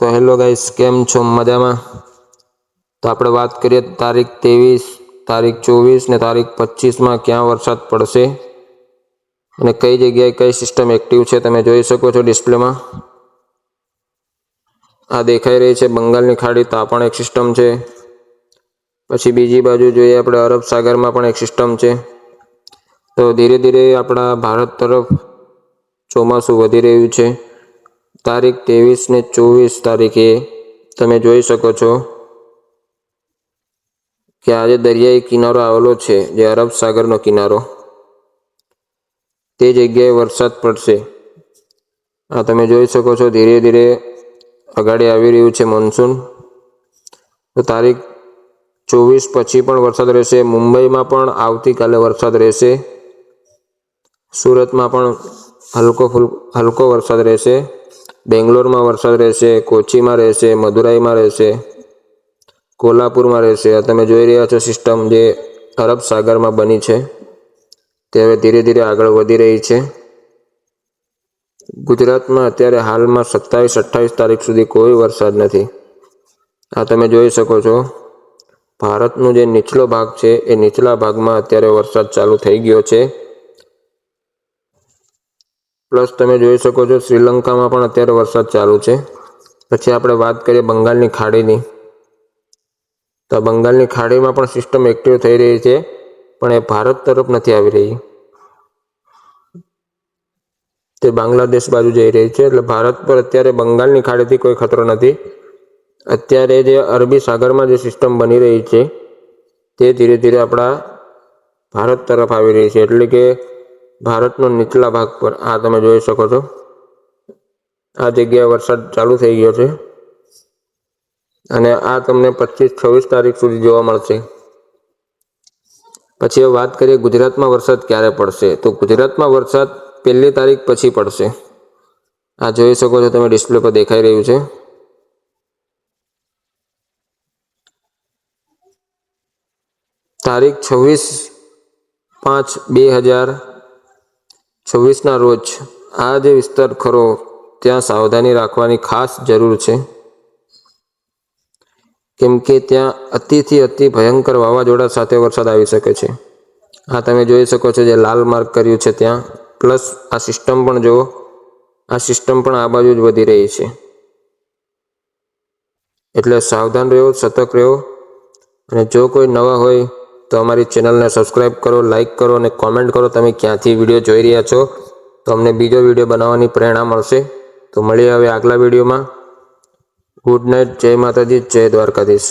તો hello guys, કેમ છો? મજામાં? તો આપણે વાત કરીએ તારીખ 23, તારીખ 24 ને તારીખ 25માં ક્યાં વરસાદ પડશે અને કઈ જગ્યાએ કઈ સિસ્ટમ એક્ટિવ છે તમે જોઈ શકો છો ડિસ્પ્લેમાં. આ દેખાઈ રહી છે બંગાળની ખાડી, તો આ પણ એક સિસ્ટમ છે. પછી બીજી બાજુ જોઈએ આપણે અરબ સાગરમાં પણ એક સિસ્ટમ છે. તો ધીરે ધીરે આપણા ભારત તરફ ચોમાસું વધી રહ્યું છે. તારીખ 23 ને 24 તારીખે તમે જોઈ શકો છો કે આજે દરિયાઈ કિનારો આવેલો છે, જે અરબ સાગરનો કિનારો, તે જગ્યાએ વરસાદ પડશે. આ તમે જોઈ શકો છો ધીરે ધીરે આગળ આવી રહ્યું છે મોન્સૂન. તો તારીખ 24 પછી પણ વરસાદ રહેશે. મુંબઈમાં પણ આવતીકાલે વરસાદ રહેશે. સુરતમાં પણ હલકો વરસાદ રહેશે. બેંગ્લોરમાં વરસાદ રહેશે, કોચીમાં રહેશે, મદુરાઈમાં રહેશે, કોલ્હાપુરમાં રહેશે. આ તમે જોઈ રહ્યા છો સિસ્ટમ જે અરબ સાગરમાં બની છે, તે હવે ધીરે ધીરે આગળ વધી રહી છે. ગુજરાતમાં અત્યારે હાલમાં 27-28 તારીખ સુધી કોઈ વરસાદ નથી. આ તમે જોઈ શકો છો ભારતનો જે નીચલો ભાગ છે એ નીચલા ભાગમાં અત્યારે વરસાદ ચાલુ થઈ ગયો છે. પ્લસ તમે જોઈ શકો છો શ્રીલંકામાં પણ અત્યારે વરસાદ ચાલુ છે. પછી આપણે વાત કરીએ બંગાળની ખાડીની, તો બંગાળની ખાડીમાં પણ સિસ્ટમ એક્ટિવ થઈ રહી છે, પણ એ ભારત તરફ નથી આવી રહી, તે બાંગ્લાદેશ બાજુ જઈ રહી છે. એટલે ભારત પર અત્યારે બંગાળની ખાડીથી કોઈ ખતરો નથી. અત્યારે જે અરબી સાગરમાં જે સિસ્ટમ બની રહી છે તે ધીરે ધીરે આપણા ભારત તરફ આવી રહી છે, એટલે કે ભારતનો નીચલા ભાગ પર આ તમે જોઈ શકો છો આ જગ્યાએ વરસાદ ચાલુ થઈ ગયો છે, અને આ તમને 25-26 તારીખ સુધી જોવા મળશે. પછી વાત કરીએ ગુજરાતમાં વરસાદ ક્યારે પડશે, તો ગુજરાતમાં વરસાદ 1 તારીખ પછી પડશે. આ જોઈ શકો છો તમે ડિસ્પ્લે પર દેખાઈ રહ્યું છે. તારીખ 26/5/2024ના રોજ આ જે વિસ્તાર ખરો ત્યાં સાવધાની રાખવાની ખાસ જરૂર છે, કેમ કે ત્યાં અતિથી અતિ ભયંકર વાવાઝોડા સાથે વરસાદ આવી શકે છે. આ તમે જોઈ શકો છો જે લાલ માર્ક કર્યું છે ત્યાં. પ્લસ આ સિસ્ટમ પણ જુઓ, આ સિસ્ટમ પણ આ બાજુ જ વધી રહી છે. એટલે સાવધાન રહો, સતર્ક રહો. અને જો કોઈ નવા હોય તો અમારી ચેનલને સબસ્ક્રાઈબ કરો, લાઇક કરો અને કોમેન્ટ કરો તમે ક્યાંથી વિડીયો જોઈ રહ્યા છો, તો અમને બીજો વિડીયો બનાવવાની પ્રેરણા મળશે. તો મળીએ હવે આગલા વિડીયોમાં. ગુડ નાઇટ, જય માતાજી, જય દ્વારકાધીશ.